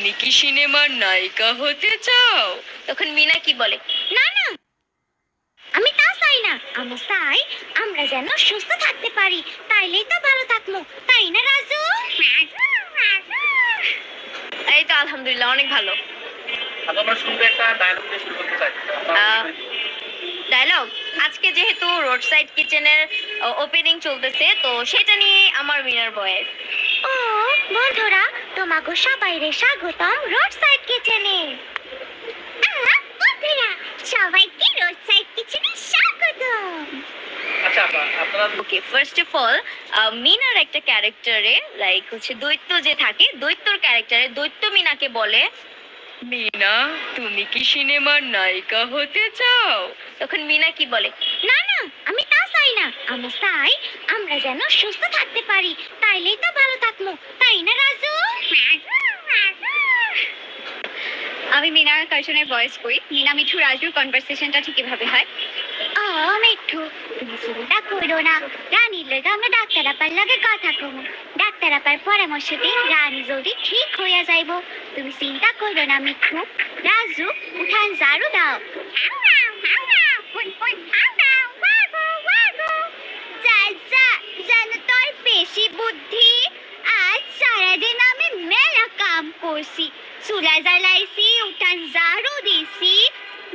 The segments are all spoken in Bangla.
তুমি কি সিনেমার নায়িকা হতে চাও? তখন মিনা কি বলে, না না, আমি তা চাই না। আমি চাই আমরা যেন সুস্থ থাকতে পারি, তাইলেই তো ভালো থাকবো, তাই না রাজু? এই তো আলহামদুলিল্লাহ, অনেক ভালো। আমরা শুনতে একটা ডায়লগ দিয়ে শুরু করতে চাই। ডায়লগ আজকে যেহেতু রোড সাইড কিচেনের ওপেনিং চলতেছে, তো সেটা নিয়ে আমার মিনার ভয়েস। ও বন্ধুরা, তোমাকে সবাইরে স্বাগতম রোড সাইড কিচেনে। বন্ধুরা, সবাইকে রোড সাইড কিচেনে স্বাগতম। আচ্ছা আপনারা ওকে, ফার্স্ট অফ অল মিনার একটা ক্যারেক্টারে লাইক হচ্ছে দৈত্য যে থাকে, দৈত্যর ক্যারেক্টারে দৈত্য মিনাকে বলে, মিনা তুমি কি সিনেমার নায়িকা হতে চাও? তখন মিনা কি বলে, না না, আমি তা চাই না। আমি চাই আমরা যেন সুস্থ থাকতে পারি, তাইলেই তো ভালো থাকবো, তাই না রাজু? আমি মিনার কার্টুনের ভয়েস করি। মিনা মিঠু রাজুর কনভারসেশনটা ঠিক এভাবে হয়। ও মিঠু, তুমি চিন্তা করো না, রানীর লগে আমরা ডাক্তার আপার লগে কথা কমু। ডাক্তার আপার পরামর্শতে রানী জলদি ঠিক হইয়া যাইব। তুমি চিন্তা করো না মিঠু। রাজু, উঠান ঝাড়ু দাও। যেন তোর বেশি বুদ্ধি। আজ সারাদিন আমি মেলা কাম করছি, চুলা জ্বালাইছি, উঠান ঝাড়ু দিছি,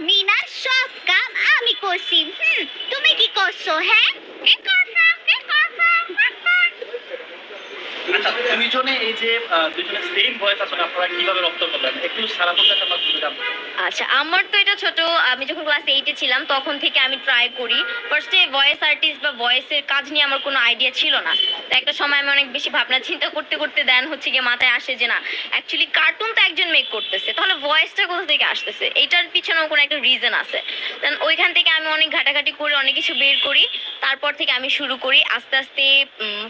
মিনা সব কাম আমি করছি। তুমি কি করছো? হ্যাঁ, আচ্ছা দুইজনে এই যে দুইজনে সেম ভয়েস আসলে আপনারা কিভাবে রপ্ত করলেন একটু সারা করতে আমরা শুনতে চাই। আচ্ছা আমার তো এটা ছোট, আমি যখন ক্লাস 8-এ ছিলাম তখন থেকে আমি ট্রাই করি। ফার্স্টে ভয়েস আর্টিস্ট বা ভয়েসের কাজ নিয়ে আমার কোনো আইডিয়া ছিল না। তো একটা সময় আমি অনেক বেশি ভাবনা চিন্তা করতে করতে দেন হচ্ছে গিয়ে মাথায় আসে যে না, অ্যাকচুয়ালি কার্টুন তো একজন মেক করতেছে, তাহলে ভয়েসটা কোথা থেকে আসতেছে, এইটার পিছনেও কোনো একটা রিজন আছে। দেন ওইখান থেকে আমি অনেক ঘাটাঘাটি করে অনেক কিছু বের করি, তারপর থেকে আমি শুরু করি আস্তে আস্তে।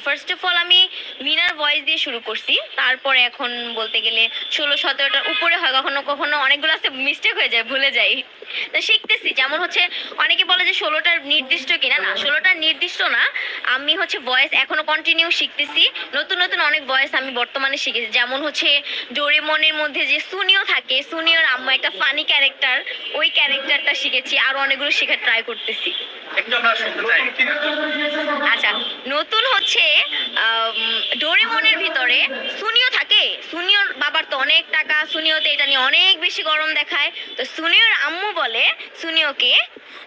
ফার্স্ট অফ অল আমি মিনার ভয়েস দিয়ে শুরু করছি, তারপরে এখন বলতে গেলে 16-17টার উপরে হয়, কখনো কখনো অনেকগুলো আছে মিস্টেক হয়ে যায়, ভুলে যাই। তো শিখতেছি, যেমন হচ্ছে অনেকে বলে যে 16টার নির্দিষ্ট কিনা, না 16টার নির্দিষ্ট না, আমি হচ্ছে ভয়েস এখনো কন্টিনিউ শিখতেছি। নতুন নতুন অনেক ভয়েস আমি বর্তমানে শিখেছি, যেমন হচ্ছে ডোরেমনের মধ্যে যে সুনিও থাকে, সুনিওর আম্মা একটা ফানি ক্যারেক্টার, ওই ক্যারেক্টারটা শিখেছি, আরো অনেকগুলো শেখার ট্রাই করতেছি। একটু আমরা শুনতে চাই। আচ্ছা, নতুন হচ্ছে ডোরেমনের ভিতরে সুনিও থাকে, সুনিওর বাবার তো অনেক টাকা, সুনিওতে এটা নিয়ে অনেক বেশি গরম দেখায়। তো সুনিওর আম্মু বলে সুনিওকে,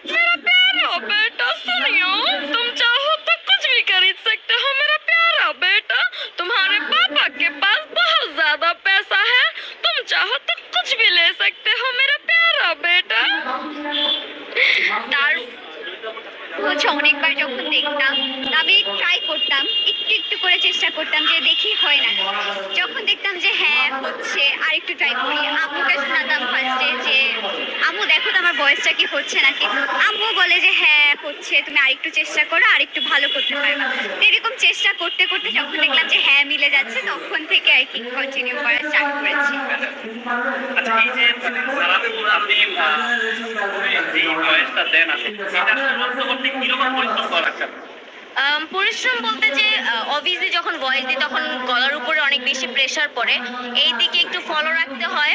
मेरा प्यारा बेटा सुनियो, तुम चाहो तो कुछ भी खरीद सकते हो मेरा प्यारा बेटा, तुम्हारे पापा के पास बहुत ज्यादा पैसा है, तुम चाहो तो कुछ भी ले सकते हो मेरा प्यारा बेटा। তার হচ্ছে অনেকবার যখন দেখতাম আমি ট্রাই করতাম, একটু একটু করে চেষ্টা করতাম যে দেখি হয় না। যখন দেখতাম যে হ্যাঁ হচ্ছে, আর একটু ট্রাই করি। আম্মুকে শোনাতাম ফার্স্টে যে আম্মু দেখো তো আমার ভয়েসটা কি হচ্ছে নাকি। আম্মু বলে যে হ্যাঁ হচ্ছে, তুমি আরেকটু চেষ্টা করো, আর একটু ভালো করতে পারবা। তো এরকম চেষ্টা করতে করতে যখন দেখলাম যে হ্যাঁ মিলে যাচ্ছে, তখন থেকে আর কি কন্টিনিউ করা স্টার্ট করেছি। আচ্ছা এই যে সারাদিন আপনি যে ভয়েসটা দেন আসলে এটা রপ্ত করতে কিরকম পরিশ্রম করা লাগছে? পরিশ্রম বলতে যে অবভিয়াসলি যখন ভয়েস দিই তখন গলার উপরে অনেক বেশি প্রেসার পড়ে, এই দিকে একটু ফলো রাখতে হয়।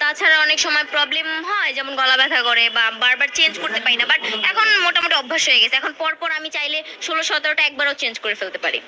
তাছাড়া অনেক সময় প্রবলেম হয়, যেমন গলা ব্যথা করে বা বারবার চেঞ্জ করতে পারি না, বাট এখন মোটামুটি অভ্যাস হয়ে গেছে। এখন পরপর আমি চাইলে 16-17টা একবারও চেঞ্জ করে ফেলতে পারি।